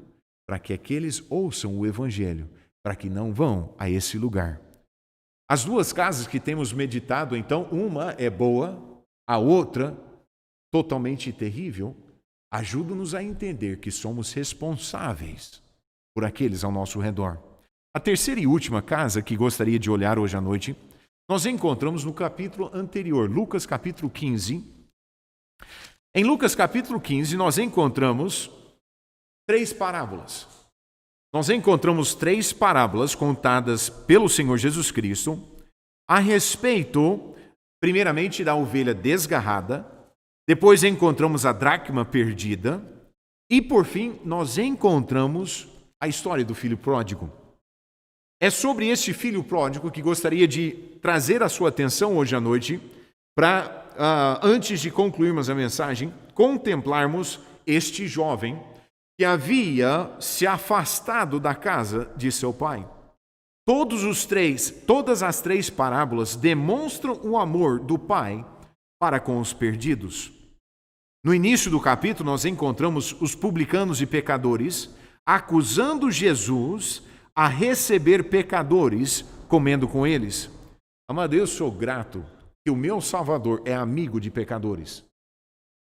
para que aqueles ouçam o Evangelho, para que não vão a esse lugar. As 2 casas que temos meditado, então, uma é boa, a outra totalmente terrível, ajudam-nos a entender que somos responsáveis por aqueles ao nosso redor. A terceira e última casa que gostaria de olhar hoje à noite, nós encontramos no capítulo anterior, Lucas capítulo 15, Em Lucas capítulo 15, nós encontramos 3 parábolas. Nós encontramos 3 parábolas contadas pelo Senhor Jesus Cristo a respeito, primeiramente, da ovelha desgarrada, depois encontramos a dracma perdida e, por fim, nós encontramos a história do filho pródigo. É sobre este filho pródigo que gostaria de trazer a sua atenção hoje à noite para, antes de concluirmos a mensagem, contemplarmos este jovem que havia se afastado da casa de seu pai. Todas as 3 parábolas demonstram o amor do pai para com os perdidos. No início do capítulo, nós encontramos os publicanos e pecadores acusando Jesus a receber pecadores comendo com eles. Amado, eu sou grato que o meu Salvador é amigo de pecadores.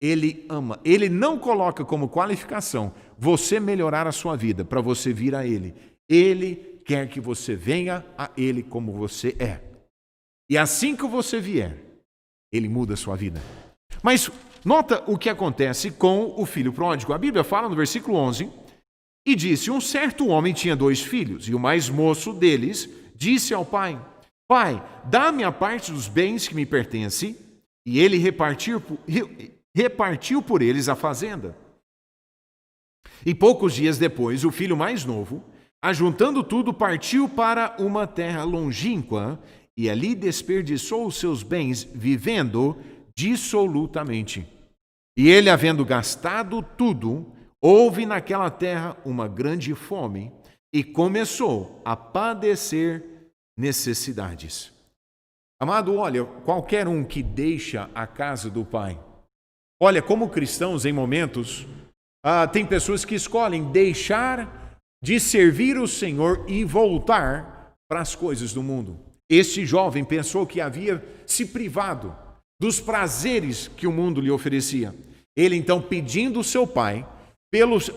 Ele ama, ele não coloca como qualificação você melhorar a sua vida para você vir a ele. Ele quer que você venha a ele como você é. E assim que você vier, ele muda a sua vida. Mas nota o que acontece com o filho pródigo. A Bíblia fala no versículo 11, e disse: um certo homem tinha 2 filhos, e o mais moço deles disse ao pai: Pai, dá-me a parte dos bens que me pertencem. E ele repartiu por eles a fazenda. E poucos dias depois, o filho mais novo, ajuntando tudo, partiu para uma terra longínqua e ali desperdiçou os seus bens, vivendo dissolutamente. E ele, havendo gastado tudo, houve naquela terra uma grande fome e começou a padecer necessidades. Amado, olha, qualquer um que deixa a casa do Pai, olha, como cristãos em momentos, tem pessoas que escolhem deixar de servir o Senhor e voltar para as coisas do mundo. Este jovem pensou que havia se privado dos prazeres que o mundo lhe oferecia. Ele então, pedindo ao seu pai,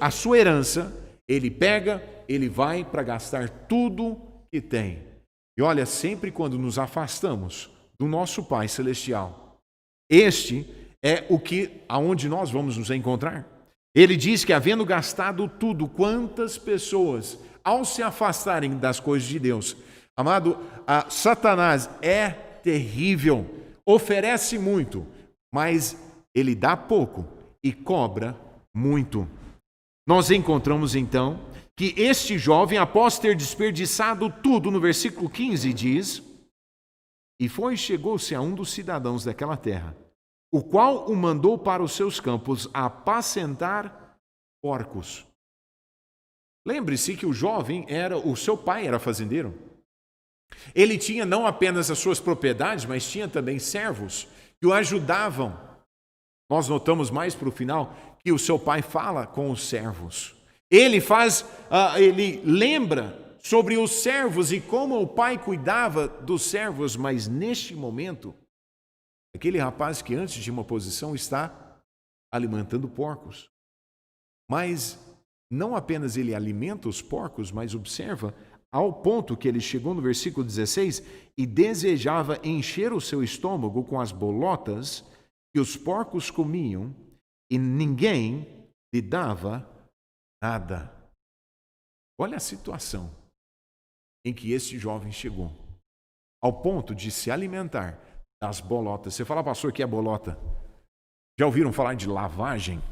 a sua herança, ele vai para gastar tudo que tem. E olha, sempre quando nos afastamos do nosso Pai Celestial, este é aonde nós vamos nos encontrar. Ele diz que, havendo gastado tudo, quantas pessoas, ao se afastarem das coisas de Deus, amado, Satanás é terrível, oferece muito, mas ele dá pouco e cobra muito. Nós encontramos então que este jovem, após ter desperdiçado tudo, no versículo 15 diz: e chegou-se a um dos cidadãos daquela terra, o qual o mandou para os seus campos apacentar porcos. Lembre-se que o seu pai era fazendeiro. Ele tinha não apenas as suas propriedades, mas tinha também servos que o ajudavam. Nós notamos mais para o final que o seu pai fala com os servos. Ele lembra sobre os servos e como o pai cuidava dos servos, mas neste momento, aquele rapaz que antes de uma posição está alimentando porcos. Mas não apenas ele alimenta os porcos, mas observa ao ponto que ele chegou no versículo 16 e desejava encher o seu estômago com as bolotas que os porcos comiam e ninguém lhe dava nada. Olha a situação em que este jovem chegou, ao ponto de se alimentar das bolotas. Você fala, pastor, que é bolota? Já ouviram falar de lavagem?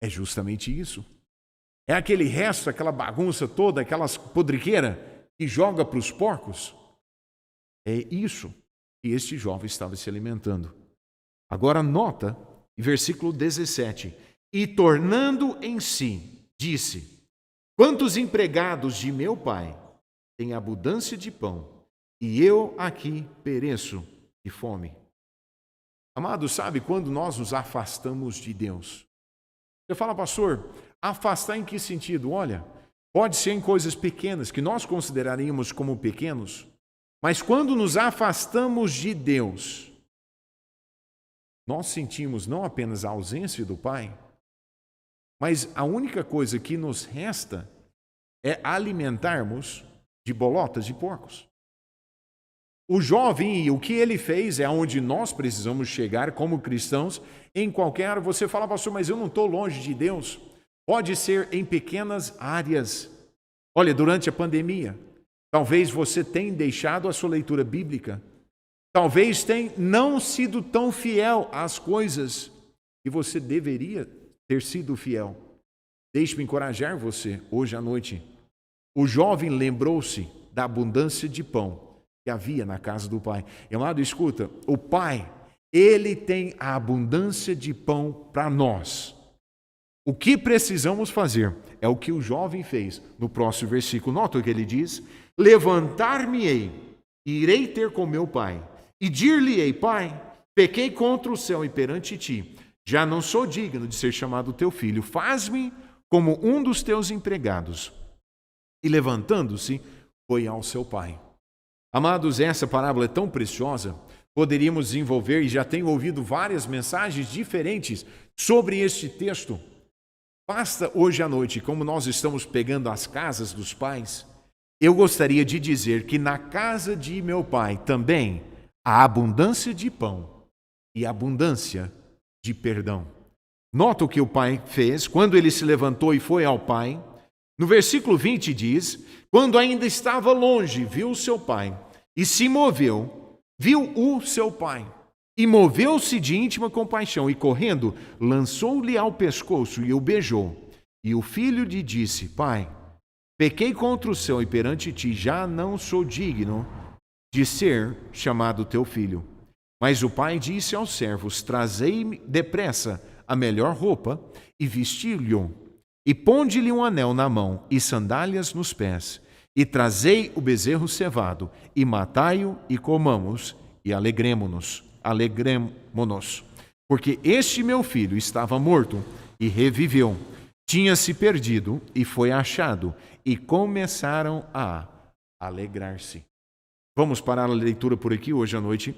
É justamente isso. É aquele resto, aquela bagunça toda, aquelas podriqueiras que joga para os porcos. É isso que este jovem estava se alimentando. Agora nota, versículo 17. E tornando em si, disse: quantos empregados de meu pai têm abundância de pão, e eu aqui pereço de fome. Amado, sabe quando nós nos afastamos de Deus? Você fala, pastor, afastar em que sentido? Olha, pode ser em coisas pequenas, que nós consideraríamos como pequenos, mas quando nos afastamos de Deus, nós sentimos não apenas a ausência do Pai, mas a única coisa que nos resta é alimentarmos de bolotas de porcos. o jovem, o que ele fez é onde nós precisamos chegar como cristãos em qualquer área. Você fala, pastor, mas eu não estou longe de Deus. Pode ser em pequenas áreas. Olha, durante a pandemia, talvez você tenha deixado a sua leitura bíblica. Talvez tenha não sido tão fiel às coisas que você deveria ter sido fiel. Deixe-me encorajar você hoje à noite. O jovem lembrou-se da abundância de pão que havia na casa do pai. E, amado, escuta, o pai, ele tem a abundância de pão para nós. O que precisamos fazer é o que o jovem fez no próximo versículo. Nota o que ele diz: levantar-me-ei, e irei ter com meu pai, e dir-lhe-ei, pai, pequei contra o céu e perante ti, já não sou digno de ser chamado teu filho, faz-me como um dos teus empregados. E levantando-se, foi ao seu pai. Amados, essa parábola é tão preciosa, poderíamos desenvolver, e já tenho ouvido várias mensagens diferentes sobre este texto. Basta hoje à noite, como nós estamos pegando as casas dos pais, eu gostaria de dizer que na casa de meu pai também há abundância de pão e abundância de perdão. Nota o que o pai fez quando ele se levantou e foi ao pai. No versículo 20 diz: quando ainda estava longe, viu o seu pai e se moveu, viu o seu pai e moveu-se de íntima compaixão e correndo, lançou-lhe ao pescoço e o beijou. E o filho lhe disse: pai, pequei contra o céu e perante ti, já não sou digno de ser chamado teu filho. Mas o pai disse aos servos: trazei-me depressa a melhor roupa e vesti-lhe, e ponde-lhe um anel na mão e sandálias nos pés, e trazei o bezerro cevado, e matai-o e comamos, e alegremo-nos, porque este meu filho estava morto e reviveu, tinha-se perdido e foi achado, e começaram a alegrar-se. Vamos parar a leitura por aqui hoje à noite.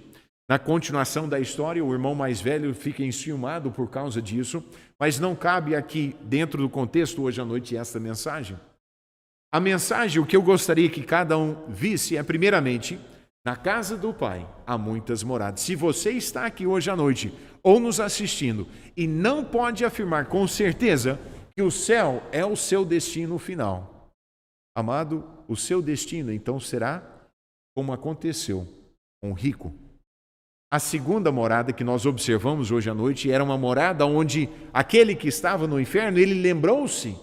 Na continuação da história, o irmão mais velho fica enciumado por causa disso, mas não cabe aqui, dentro do contexto hoje à noite, esta mensagem. A mensagem, o que eu gostaria que cada um visse é, primeiramente, na casa do Pai há muitas moradas. Se você está aqui hoje à noite ou nos assistindo e não pode afirmar com certeza que o céu é o seu destino final, amado, o seu destino então será como aconteceu com o rico. A segunda morada que nós observamos hoje à noite era uma morada onde aquele que estava no inferno, ele lembrou-se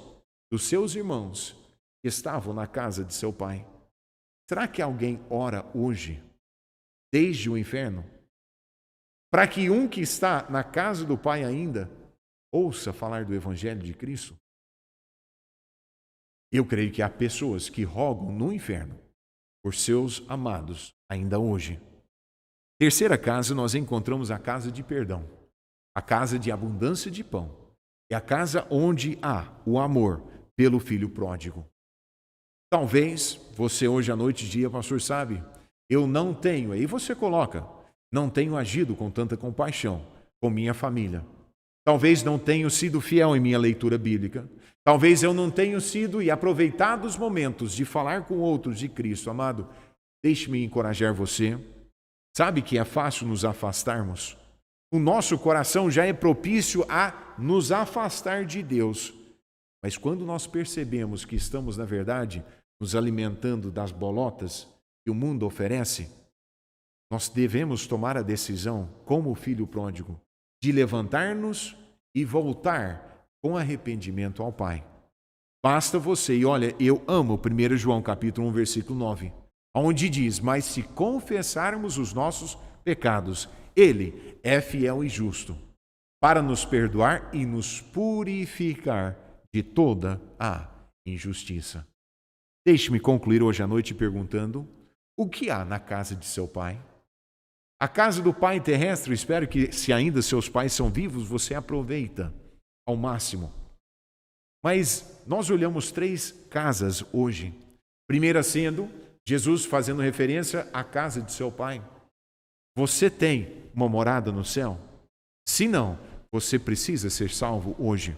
dos seus irmãos que estavam na casa de seu pai. Será que alguém ora hoje, desde o inferno, para que um que está na casa do pai ainda ouça falar do Evangelho de Cristo? Eu creio que há pessoas que rogam no inferno por seus amados ainda hoje. Terceira casa, nós encontramos a casa de perdão, a casa de abundância de pão, e a casa onde há o amor pelo filho pródigo. Talvez você hoje à noite diga: pastor, sabe, eu não tenho, aí você coloca, não tenho agido com tanta compaixão com minha família. Talvez não tenho sido fiel em minha leitura bíblica. Talvez eu não tenha sido e aproveitado os momentos de falar com outros de Cristo. Amado, deixe-me encorajar você. Sabe que é fácil nos afastarmos? O nosso coração já é propício a nos afastar de Deus. Mas quando nós percebemos que estamos, na verdade, nos alimentando das bolotas que o mundo oferece, nós devemos tomar a decisão, como o filho pródigo, de levantar-nos e voltar com arrependimento ao Pai. Basta você, e olha, eu amo 1 João capítulo 1, versículo 9, onde diz: mas se confessarmos os nossos pecados, Ele é fiel e justo para nos perdoar e nos purificar de toda a injustiça. Deixe-me concluir hoje à noite perguntando: o que há na casa de seu pai? A casa do pai terrestre, espero que, se ainda seus pais são vivos, você aproveita ao máximo. Mas nós olhamos 3 casas hoje. Primeira sendo Jesus fazendo referência à casa de seu pai. Você tem uma morada no céu? Se não, você precisa ser salvo hoje.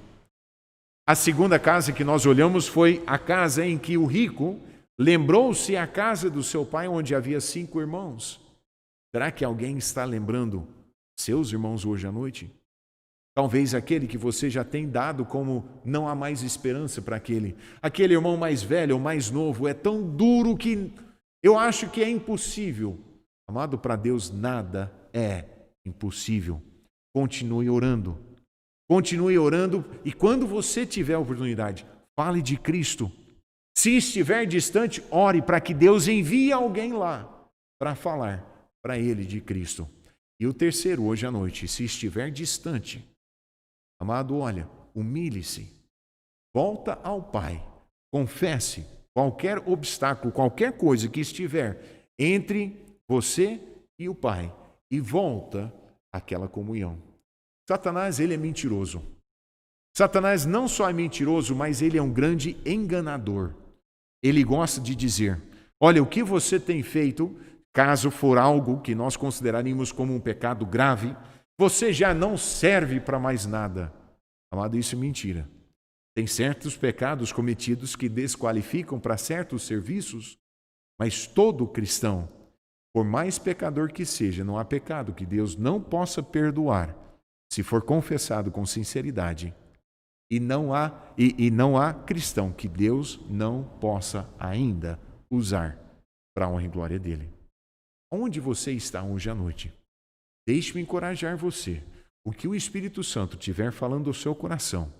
A segunda casa que nós olhamos foi a casa em que o rico lembrou-se a casa do seu pai, onde havia 5 irmãos. Será que alguém está lembrando seus irmãos hoje à noite? Talvez aquele que você já tem dado como não há mais esperança para aquele irmão mais velho ou mais novo, é tão duro que eu acho que é impossível. Amado, para Deus nada é impossível. Continue orando e quando você tiver a oportunidade, fale de Cristo. Se estiver distante, ore para que Deus envie alguém lá para falar para ele de Cristo. E o terceiro, hoje à noite, se estiver distante, amado, olha, humilhe-se, volta ao Pai, confesse qualquer obstáculo, qualquer coisa que estiver entre você e o Pai e volta àquela comunhão. Satanás, ele é mentiroso. Satanás não só é mentiroso, mas ele é um grande enganador. Ele gosta de dizer, olha, o que você tem feito, caso for algo que nós consideraríamos como um pecado grave, você já não serve para mais nada. Amado, isso é mentira. Tem certos pecados cometidos que desqualificam para certos serviços, mas todo cristão, por mais pecador que seja, não há pecado que Deus não possa perdoar, se for confessado com sinceridade. E não há cristão que Deus não possa ainda usar para a honra e glória dele. Onde você está hoje à noite? Deixe-me encorajar você. O que o Espírito Santo estiver falando ao seu coração,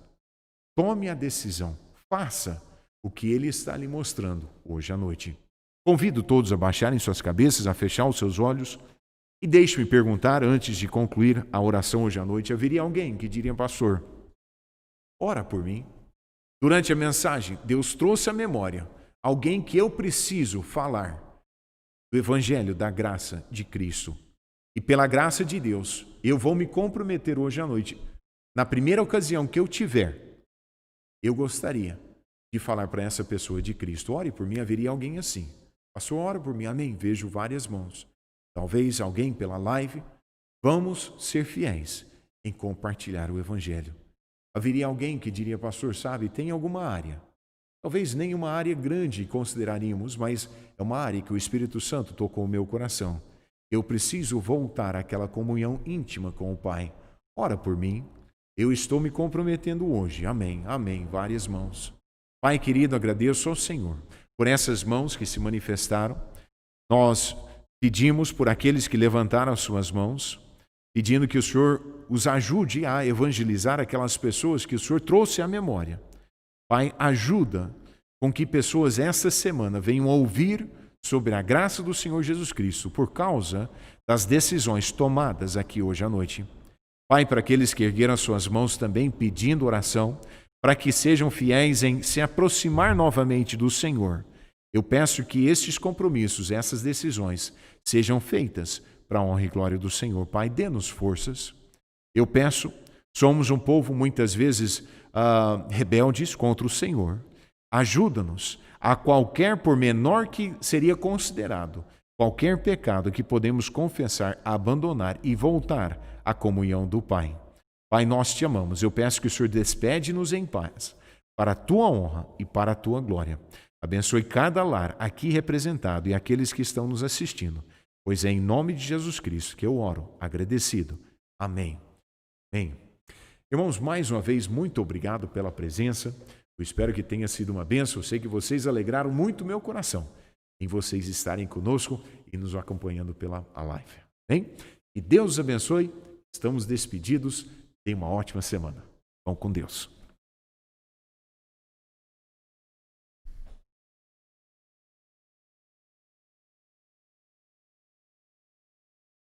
tome a decisão, faça o que ele está lhe mostrando hoje à noite. Convido todos a baixarem suas cabeças, a fechar os seus olhos e deixe-me perguntar, antes de concluir a oração hoje à noite, haveria alguém que diria, pastor, ora por mim. Durante a mensagem, Deus trouxe à memória alguém que eu preciso falar do Evangelho da graça de Cristo. E pela graça de Deus, eu vou me comprometer hoje à noite. Na primeira ocasião que eu tiver, eu gostaria de falar para essa pessoa de Cristo. Ore por mim, haveria alguém assim. Pastor, ora por mim. Amém. Vejo várias mãos. Talvez alguém pela live. Vamos ser fiéis em compartilhar o Evangelho. Haveria alguém que diria, pastor, sabe, tem alguma área. Talvez nem uma área grande consideraríamos, mas é uma área que o Espírito Santo tocou o meu coração. Eu preciso voltar àquela comunhão íntima com o Pai. Ora por mim. Eu estou me comprometendo hoje. Amém. Amém. Várias mãos. Pai querido, agradeço ao Senhor por essas mãos que se manifestaram. Nós pedimos por aqueles que levantaram as suas mãos, pedindo que o Senhor os ajude a evangelizar aquelas pessoas que o Senhor trouxe à memória. Pai, ajuda com que pessoas esta semana venham ouvir sobre a graça do Senhor Jesus Cristo por causa das decisões tomadas aqui hoje à noite. Pai, para aqueles que ergueram as suas mãos também pedindo oração, para que sejam fiéis em se aproximar novamente do Senhor, eu peço que estes compromissos, essas decisões, sejam feitas para a honra e glória do Senhor. Pai, dê-nos forças. Eu peço, somos um povo muitas vezes rebeldes contra o Senhor. Ajuda-nos a qualquer, por menor que seria considerado, qualquer pecado que podemos confessar, abandonar e voltar à comunhão do Pai. Pai, nós te amamos. Eu peço que o Senhor despede-nos em paz, para a tua honra e para a tua glória. Abençoe cada lar aqui representado e aqueles que estão nos assistindo, pois é em nome de Jesus Cristo que eu oro, agradecido. Amém. Amém. Irmãos, mais uma vez, muito obrigado pela presença. Eu espero que tenha sido uma bênção. Eu sei que vocês alegraram muito o meu coração em vocês estarem conosco e nos acompanhando pela live. Amém? E Deus os abençoe. Estamos despedidos. Tenha uma ótima semana. Vão com Deus.